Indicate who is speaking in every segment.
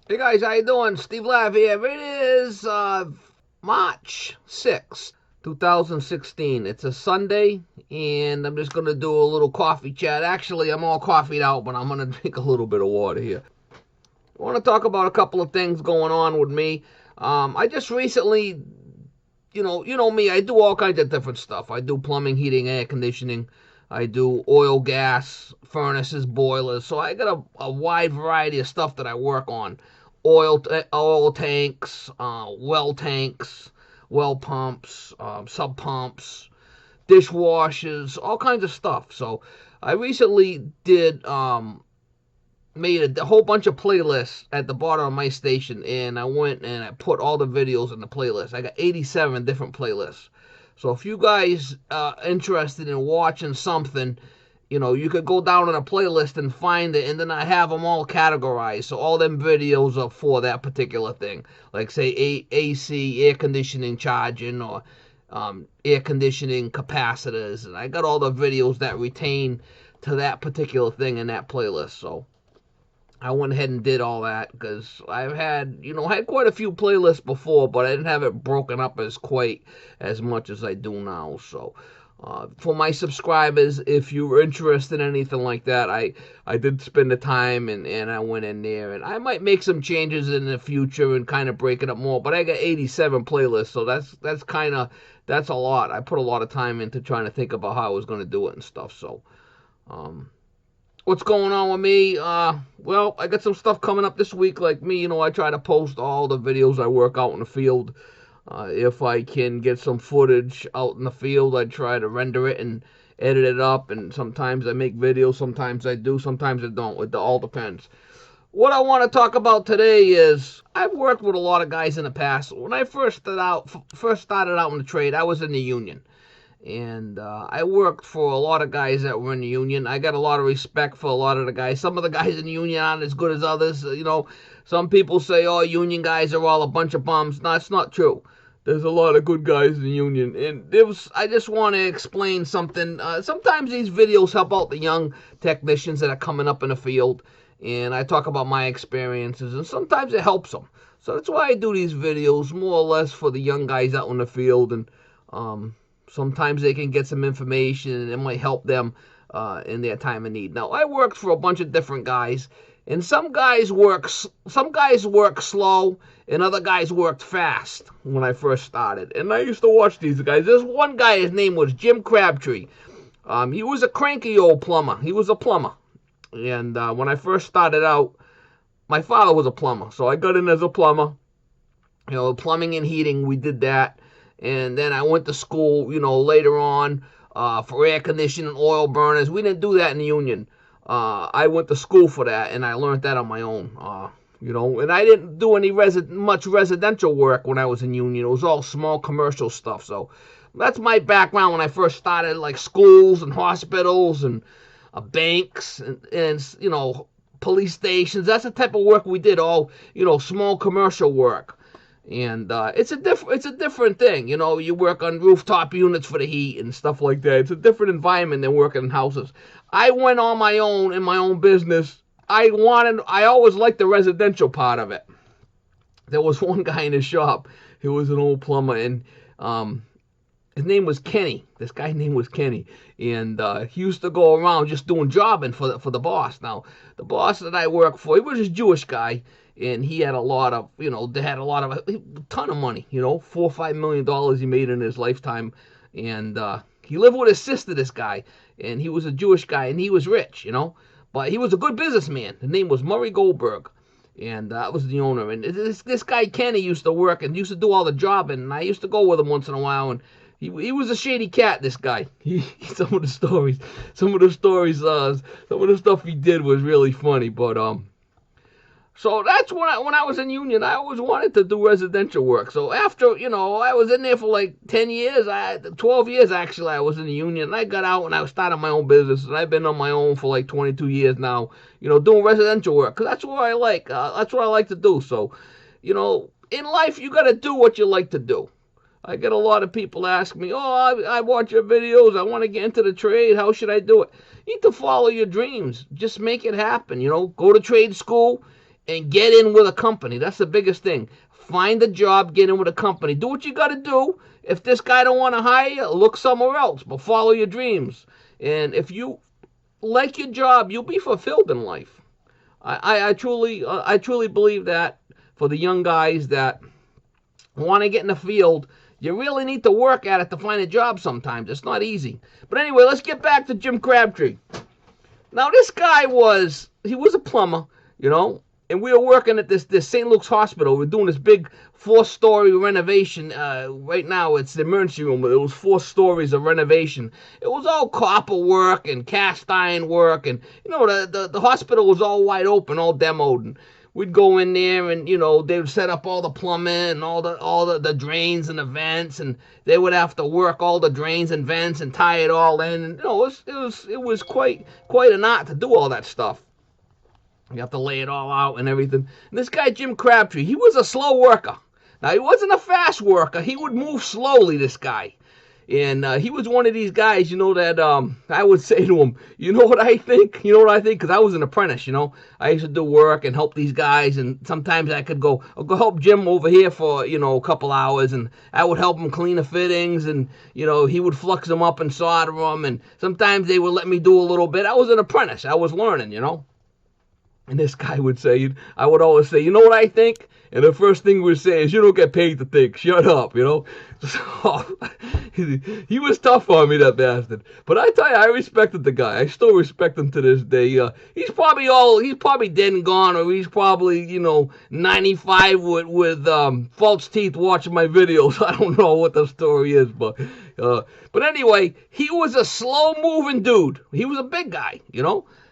Speaker 1: Hey guys, how you doing? Steve Lav here. It is March 6th, 2016. It's a Sunday, and I'm just gonna do a little coffee chat. Actually, I'm all coffeeed out, but I'm gonna drink a little bit of water here. I want to talk about a couple of things going on with me. I just recently, you know me. I do all kinds of different stuff. I do plumbing, heating, air conditioning. I do oil, gas, furnaces, boilers. So I got a wide variety of stuff that I work on. Oil tanks, well tanks, well pumps, sub pumps, dishwashers, all kinds of stuff. So I recently did made a whole bunch of playlists at the bottom of my station, and I went and I put all the videos in the playlist. I got 87 different playlists. So if you guys are interested in watching something, you could go down on a playlist and find it, and then I have them all categorized. So all them videos are for that particular thing, like say AC, air conditioning charging, or air conditioning capacitors, and I got all the videos that retain to that particular thing in that playlist. So I went ahead and did all that because I've had quite a few playlists before, but I didn't have it broken up as quite as much as I do now. So, for my subscribers, if you were interested in anything like that, I did spend the time and I went in there, and I might make some changes in the future and kind of break it up more. But I got 87 playlists, so that's a lot. I put a lot of time into trying to think about how I was going to do it and stuff. So, um, what's going on with me? Well, I got some stuff coming up this week. Like me, I try to post all the videos I work out in the field. If I can get some footage out in the field, I try to render it and edit it up. And sometimes I make videos, sometimes I do, sometimes I don't. It all depends. What I want to talk about today is I've worked with a lot of guys in the past. When I first started out in the trade, I was in the union. And I worked for a lot of guys that were in the union. I got a lot of respect for a lot of the guys. Some of the guys in the union aren't as good as others. Some people say, "Oh, union guys are all a bunch of bums." No, it's not true. There's a lot of good guys in the union, and I just want to explain something. Sometimes these videos help out the young technicians that are coming up in the field, and I talk about my experiences, and sometimes it helps them. So that's why I do these videos, more or less for the young guys out in the field, and um, sometimes they can get some information and it might help them in their time of need. Now, I worked for a bunch of different guys, and some guys work slow, and other guys worked fast when I first started. And I used to watch these guys. There's one guy, his name was Jim Crabtree. He was a cranky old plumber. He was a plumber. And when I first started out, my father was a plumber, so I got in as a plumber. Plumbing and heating, we did that. And then I went to school, later on for air conditioning, oil burners. We didn't do that in the union. I went to school for that, and I learned that on my own. And I didn't do much residential work when I was in union. It was all small commercial stuff. So that's my background when I first started, like schools and hospitals and banks and police stations. That's the type of work we did. All small commercial work. And it's a different thing. You work on rooftop units for the heat and stuff like that. It's a different environment than working in houses. I went on my own in my own business. I always liked the residential part of it. There was one guy in his shop. He was an old plumber, and his name was Kenny. This guy's name was Kenny, and he used to go around just doing jobbing for the boss. Now, the boss that I worked for, he was a Jewish guy, and he had a lot of, they had a ton of money, $4 or $5 million he made in his lifetime, and he lived with his sister, this guy, and he was a Jewish guy, and he was rich. But he was a good businessman. His name was Murray Goldberg, and that was the owner. And this guy Kenny used to work and used to do all the jobbing, and I used to go with him once in a while, and he was a shady cat, this guy. Some of the stories, some of the stuff he did was really funny. But so that's when I was in union. I always wanted to do residential work. So after I was in there for like 10 years, 12 years actually. I was in the union, and I got out and I started my own business, and I've been on my own for like 22 years now. Doing residential work because that's what I like. That's what I like to do. So, in life you got to do what you like to do. I get a lot of people ask me, "Oh, I watch your videos. I want to get into the trade. How should I do it?" You need to follow your dreams. Just make it happen. Go to trade school and get in with a company. That's the biggest thing. Find a job, get in with a company. Do what you got to do. If this guy don't want to hire you, look somewhere else, but follow your dreams. And if you like your job, you'll be fulfilled in life. I truly believe that for the young guys that want to get in the field, you really need to work at it to find a job sometimes. It's not easy. But anyway, let's get back to Jim Crabtree. Now, this guy he was a plumber, and we were working at this St. Luke's Hospital. We're doing this big 4-story renovation. Right now, it's the emergency room, but it was 4 stories of renovation. It was all copper work and cast iron work, and the hospital was all wide open, all demoed. And we'd go in there, and they would set up all the plumbing and all the drains and the vents, and they would have to work all the drains and vents and tie it all in. And it was quite an art to do all that stuff. You have to lay it all out and everything. And this guy, Jim Crabtree, he was a slow worker. Now, he wasn't a fast worker. He would move slowly, this guy. And he was one of these guys, that I would say to him, you know what I think? You know what I think? Because I was an apprentice, I used to do work and help these guys. And sometimes I'll go help Jim over here for, a couple hours. And I would help him clean the fittings. And, he would flux them up and solder them. And sometimes they would let me do a little bit. I was an apprentice. I was learning, And this guy would say, I would always say, you know what I think? And the first thing we would say is, you don't get paid to think. Shut up, So, he was tough on me, that bastard. But I tell you, I respected the guy. I still respect him to this day. He's probably dead and gone, or he's probably, 95 with false teeth watching my videos. I don't know what the story is, but anyway, he was a slow-moving dude. He was a big guy,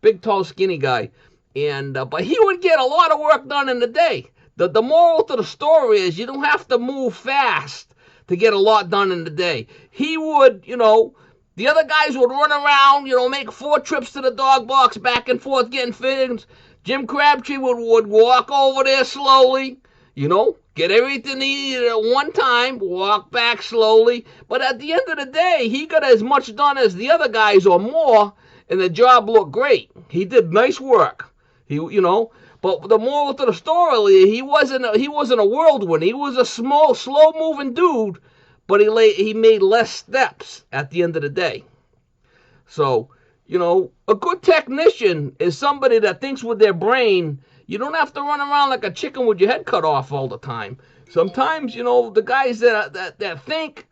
Speaker 1: big, tall, skinny guy. And but he would get a lot of work done in the day. The moral to the story is you don't have to move fast to get a lot done in the day. He would, the other guys would run around, make 4 trips to the dog box, back and forth getting fittings. Jim Crabtree would walk over there slowly, get everything he needed at one time, walk back slowly. But at the end of the day, he got as much done as the other guys or more, and the job looked great. He did nice work. But the moral to the story, he wasn't a whirlwind. He was a small, slow-moving dude, but he made less steps at the end of the day. So, a good technician is somebody that thinks with their brain. You don't have to run around like a chicken with your head cut off all the time. Sometimes, the guys that think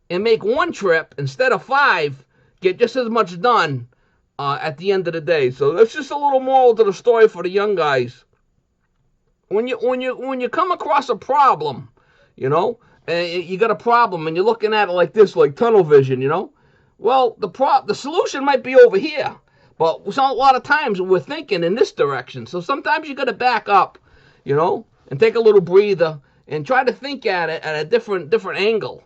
Speaker 1: and make 1 trip instead of 5 get just as much done at the end of the day. So that's just a little moral to the story for the young guys. When you come across a problem, and you got a problem and you're looking at it like this, like tunnel vision, well, the solution might be over here, but a lot of times we're thinking in this direction. So sometimes you got to back up, and take a little breather and try to think at it at a different angle.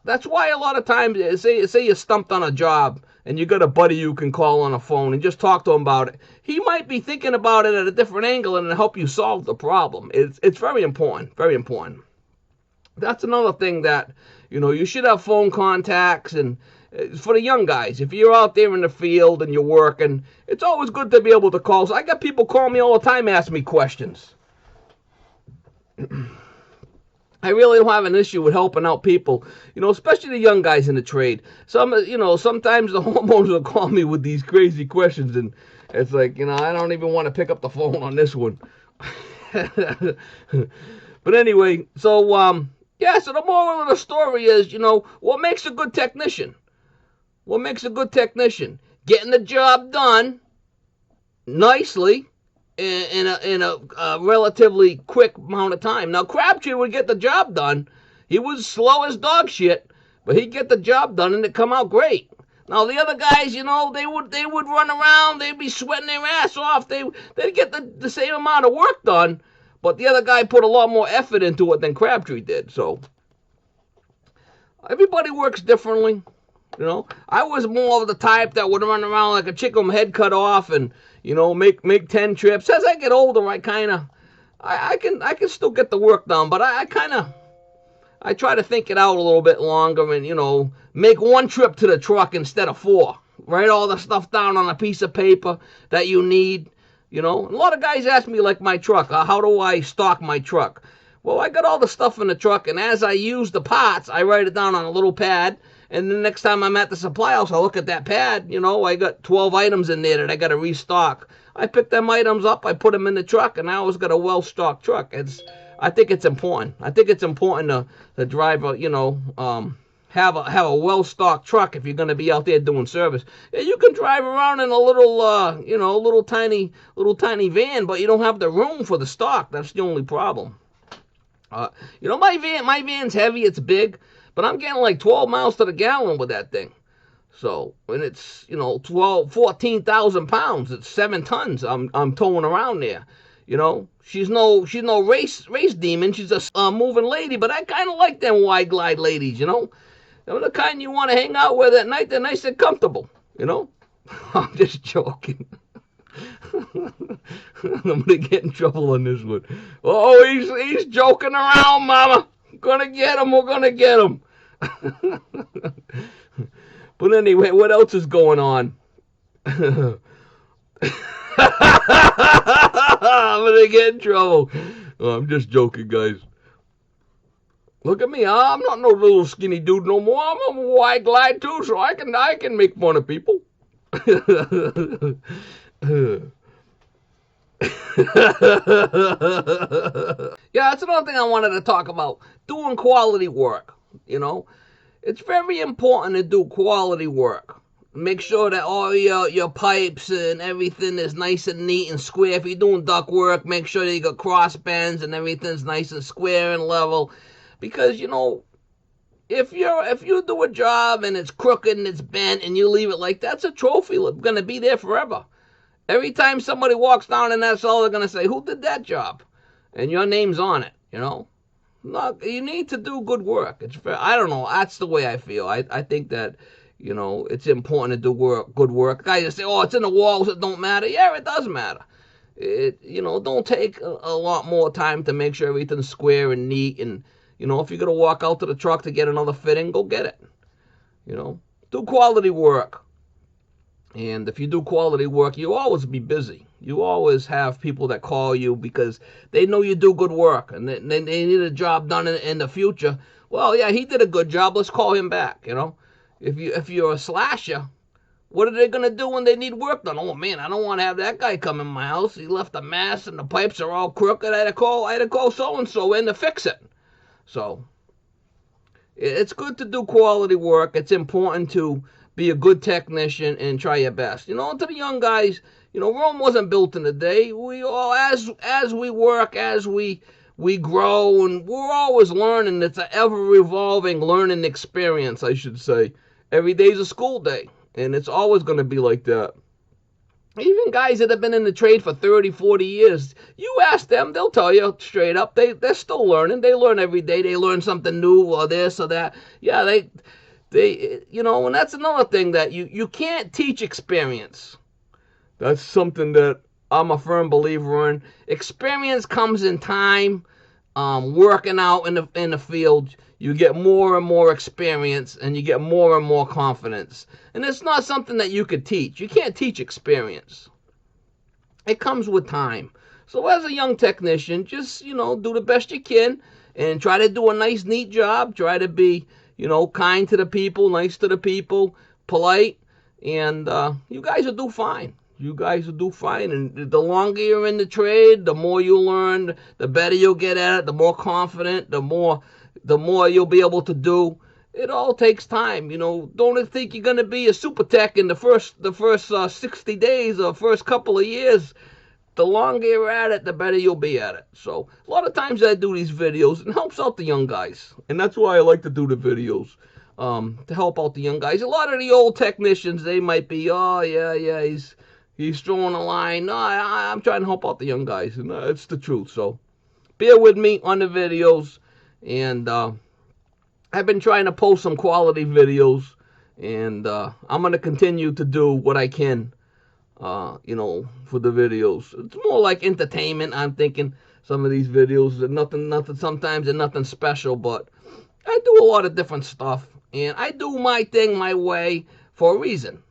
Speaker 1: That's why a lot of times, say you're stumped on a job and you got a buddy you can call on a phone and just talk to him about it. He might be thinking about it at a different angle and it'll help you solve the problem. It's very important, very important. That's another thing that, you should have phone contacts. And for the young guys, if you're out there in the field and you're working, it's always good to be able to call. So I got people call me all the time, ask me questions. I really don't have an issue with helping out people, especially the young guys in the trade. Sometimes the homeowners will call me with these crazy questions, and it's like, I don't even want to pick up the phone on this one. But anyway, so the moral of the story is, what makes a good technician? What makes a good technician? Getting the job done nicely, in a relatively quick amount of time. Now, Crabtree would get the job done. He was slow as dog shit, but he'd get the job done and it'd come out great. Now, the other guys, they would run around. They'd be sweating their ass off. They'd get the same amount of work done, but the other guy put a lot more effort into it than Crabtree did. So everybody works differently. I was more of the type that would run around like a chicken with my head cut off and, make 10 trips. As I get older, I can still get the work done, but I try to think it out a little bit longer and, make 1 trip to the truck instead of 4. Write all the stuff down on a piece of paper that you need. You know, a lot of guys ask me, like, my truck, how do I stock my truck? Well, I got all the stuff in the truck, and as I use the parts, I write it down on a little pad, and the next time I'm at the supply house, I look at that pad. You know, I got 12 items in there that I got to restock. I pick them items up, I put them in the truck, and I always got a well-stocked truck. I think it's important. I think it's important to drive a, have a well-stocked truck if you're going to be out there doing service. Yeah, you can drive around in a little, little tiny van, but you don't have the room for the stock. That's the only problem. My van's heavy, it's big, but I'm getting like 12 miles to the gallon with that thing. So, and it's, 14,000 pounds. It's 7 tons I'm towing around there. She's no race demon. She's a moving lady, but I kind of like them wide glide ladies, They're the kind you want to hang out with at night. They're nice and comfortable, I'm just joking. I'm gonna get in trouble on this one. Oh, he's joking around, Mama. Gonna get him. We're gonna get him. But anyway, what else is going on? I'm gonna get in trouble. Oh, I'm just joking, guys. Look at me. I'm not no little skinny dude no more. I'm a wide glide too, so I can make fun of people. Yeah, that's another thing I wanted to talk about. Doing quality work. It's very important to do quality work. Make sure that all your pipes and everything is nice and neat and square. If you're doing duct work, make sure that you got cross bends and everything's nice and square and level. Because, if you do a job and it's crooked and it's bent and you leave it like that's a trophy going to be there forever. Every time somebody walks down in that cell, they're going to say, who did that job? And your name's on it, Look, you need to do good work. It's fair. I don't know. That's the way I feel. I think that, it's important to do good work. Guys just say, oh, it's in the walls. It don't matter. Yeah, it does matter. Don't take a lot more time to make sure everything's square and neat. And, if you're going to walk out to the truck to get another fitting, go get it. Do quality work. And if you do quality work, you always be busy. You always have people that call you because they know you do good work and they need a job done in the future. Well, yeah, he did a good job. Let's call him back, If you're a slasher, what are they going to do when they need work done? Oh, man, I don't want to have that guy come in my house. He left a mess and the pipes are all crooked. I had to call so-and-so in to fix it. So, it's good to do quality work. It's important to be a good technician and try your best. To the young guys, Rome wasn't built in a day. We all, as we work, as we grow, and we're always learning. It's an ever-evolving learning experience, I should say. Every day's a school day, and it's always going to be like that. Even guys that have been in the trade for 30, 40 years, you ask them, they'll tell you straight up, they're still learning. They learn every day. They learn something new or this or that. Yeah, they and that's another thing that you can't teach experience. That's something that I'm a firm believer in. Experience comes in time, working out in the field. You get more and more experience, and you get more and more confidence. And it's not something that you could teach. You can't teach experience. It comes with time. So as a young technician, just, do the best you can and try to do a nice, neat job. Try to be, kind to the people, nice to the people, polite, and you guys will do fine. You guys will do fine. And the longer you're in the trade, the more you learn, the better you'll get at it, the more confident, the more you'll be able to do. It all takes time. Don't think you're going to be a super tech in the first 60 days or first couple of years. The longer you're at it, the better you'll be at it. So a lot of times I do these videos and it helps out the young guys. And that's why I like to do the videos, to help out the young guys. A lot of the old technicians, they might be, oh, yeah, he's throwing a line. No, I'm trying to help out the young guys. And it's the truth. So bear with me on the videos. And I've been trying to post some quality videos. And I'm going to continue to do what I can. For the videos. It's more like entertainment. I'm thinking some of these videos are nothing, sometimes they're nothing special, but I do a lot of different stuff, and I do my thing my way for a reason,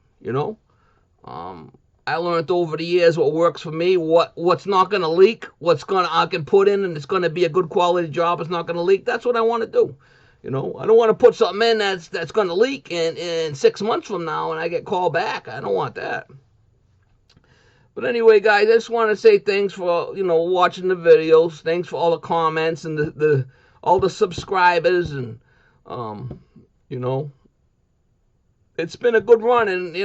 Speaker 1: I learned over the years what works for me, what's not gonna leak, I can put in and it's gonna be a good quality job. It's not gonna leak. That's what I want to do. You know, I don't want to put something in that's gonna leak in 6 months from now and I get called back. I don't want that. But anyway, guys, I just want to say thanks for watching the videos. Thanks for all the comments and the all the subscribers and you know it's been a good run and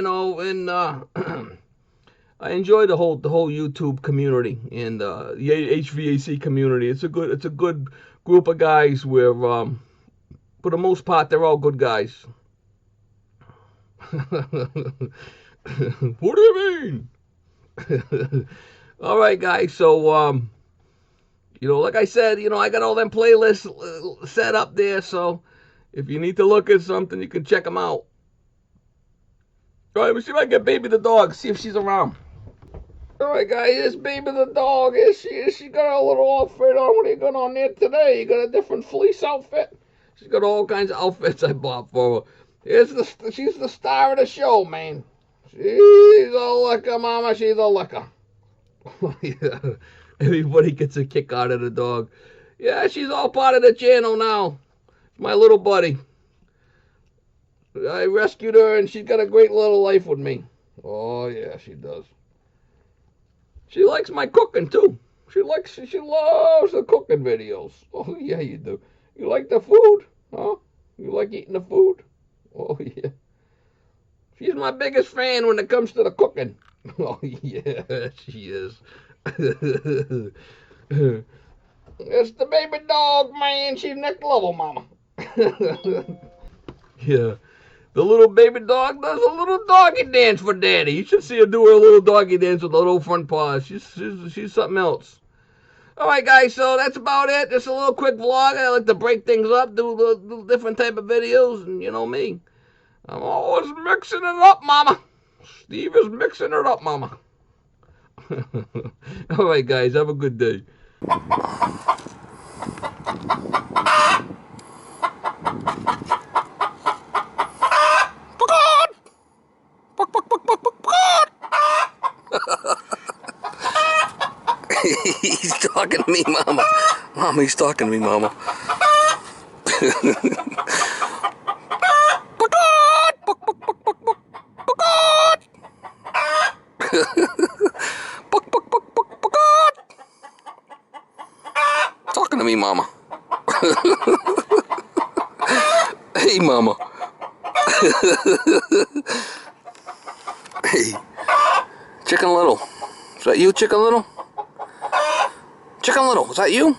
Speaker 1: I enjoy the whole YouTube community and the HVAC community. It's a good group of guys where for the most part they're all good guys. What do you mean? All right, guys. So like I said, I got all them playlists set up there. So if you need to look at something, you can check them out. All right, let's see if I can get Baby the dog. See if she's around. All right, guys, this Baby the dog. She got a little outfit on. What are you got on there today? You got a different fleece outfit? She's got all kinds of outfits I bought for her. She's the star of the show, man. She's a licker, mama. She's a licker. Yeah. Everybody gets a kick out of the dog. Yeah, she's all part of the channel now. My little buddy. I rescued her, and she's got a great little life with me. Oh, yeah, she does. She likes my cooking, too. She loves the cooking videos. Oh, yeah, you do. You like the food? Huh? You like eating the food? Oh, yeah. She's my biggest fan when it comes to the cooking. Oh, yeah, she is. It's the baby dog, man. She's next level, mama. Yeah. The little baby dog does a little doggy dance for daddy. You should see her do her little doggy dance with the little front paws. She's something else. All right, guys, so that's about it. Just a little quick vlog. I like to break things up, do different type of videos, and you know me. I'm always mixing it up, mama. Steve is mixing it up, mama. All right, guys, have a good day.
Speaker 2: He's talking to me, mama. Mama, he's talking to me, mama. Talking to me, mama. Hey, mama. Hey, Chicken Little. Is that you, Chicken Little? Chicken Little, is that you?